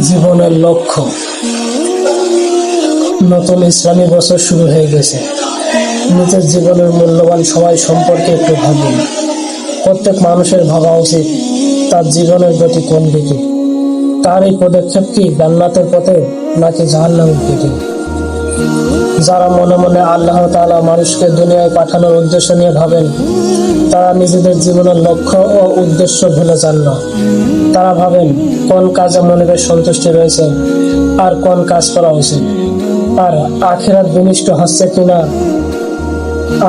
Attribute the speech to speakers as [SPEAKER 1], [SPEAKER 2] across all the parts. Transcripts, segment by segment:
[SPEAKER 1] জীবনের লক্ষ্য। নতুন ইসলামী বছর শুরু হয়ে গেছে। নিজের জীবনের মূল্যবান সময় সম্পর্কে একটু ভাবুন। প্রত্যেক মানুষের ভাবা উচিত তার জীবনের গতি কোন দিকে। তার এই পদক্ষেপ কি জান্নাতের পথে নাকি জাহান্নামের দিকে? যারা মনে মনে আল্লাহ তাআলা মানুষকে দুনিয়ায় পাঠানোর উদ্দেশ্য নিয়ে ভাবেন, তারা নিজেদের জীবনের লক্ষ্য ও উদ্দেশ্য ভুলে যান না। তারা ভাবেন কোন কাজে মনের সন্তুষ্টি রয়েছে আর কোন কাজ করা উচিত, আর আখিরাত বিনষ্ট হচ্ছে কিনা,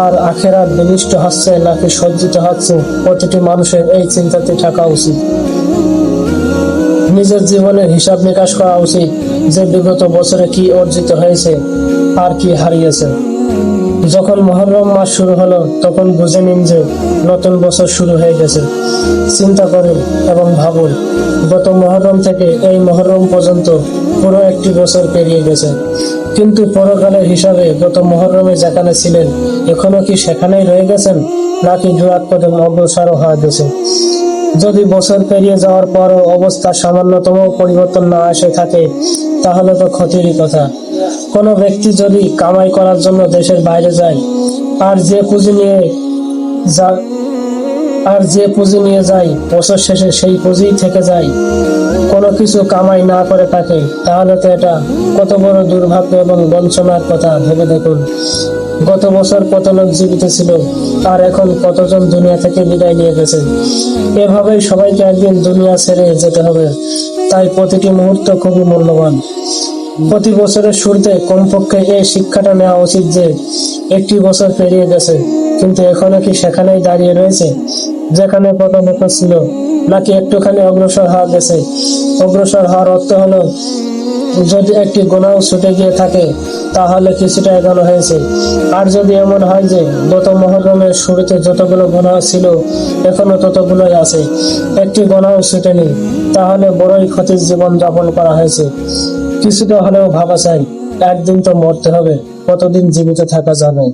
[SPEAKER 1] আর আখিরাত বিনষ্ট হচ্ছে নাকি সজ্জিত হচ্ছে। প্রতিটি মানুষের এই চিন্তাতে থাকা উচিত। নিজের জীবনের হিসাব নিকাশ করা উচিত যে বিগত বছরে কি অর্জিত হয়েছে আর কি হারিয়েছে। যখন মুহররম মাস শুরু হলো তখন বুঝে নিন যে নতুন বছর শুরু হয়ে গেছে। চিন্তা করুন এবং ভাবুন, গত মুহররম থেকে এই মুহররম পর্যন্ত পুরো একটি বছর পেরিয়ে গেছে, কিন্তু পরকালের হিসাবে গত মুহররমে যেখানে ছিলেন এখনো কি সেখানেই রয়ে গেছেন নাকি জোয়াত কদম অগ্রসর হয়ে গেছে? যদি বছর পেরিয়ে যাওয়ার পরও অবস্থা সামান্যতম পরিবর্তন না আসে থাকে তাহলে তো ক্ষতিরই কথা। কোনো ব্যক্তি যদি কামাই করার জন্য দেশের বাইরে যায় আর যে পুঁজি নিয়ে যায় বছর শেষে সেই পুঁজি থেকে যায়, কোনো কিছু কামাই না করে থাকে, তাহলে তো এটা কত বড় দুর্ভাগ্য এবং বঞ্চনার কথা ভেবে দেখুন। গত বছর কত লোক জীবিত ছিল আর এখন কতজন দুনিয়া থেকে বিদায় নিয়ে গেছে। এভাবেই সবাইকে একদিন দুনিয়া ছেড়ে যেতে হবে, তাই প্রতিটি মুহূর্ত খুবই মূল্যবান। প্রতি বছরের শুরুতে কমপক্ষে এই শিক্ষাটা নেওয়া উচিত যে একটি বছর পেরিয়ে গেছে, কিন্তু এখনো কি সেখানেই দাঁড়িয়ে রয়েছে যেখানে কত বছর ছিল, নাকি একটুখানি অগ্রসর হওয়া গেছে। অগ্রসর হওয়ার অর্থ হলো যদি একটি গুনাহ ছুটে গিয়ে থাকে তাহলে কিছুটা এগোনো হয়েছে। আর যদি এমন হয় যে গত মুহররমের শুরুতে যতগুলো গুনাহ ছিল এখনো ততগুলোই আছে, একটি গুনাহ ছুটেনি, তাহলে বড়ই ক্ষতির জীবন যাপন করা হয়েছে। কিছুটা হলেও ভাবা চাই, একদিন তো মরতে হবে, কতদিন জীবিত থাকা যাবে।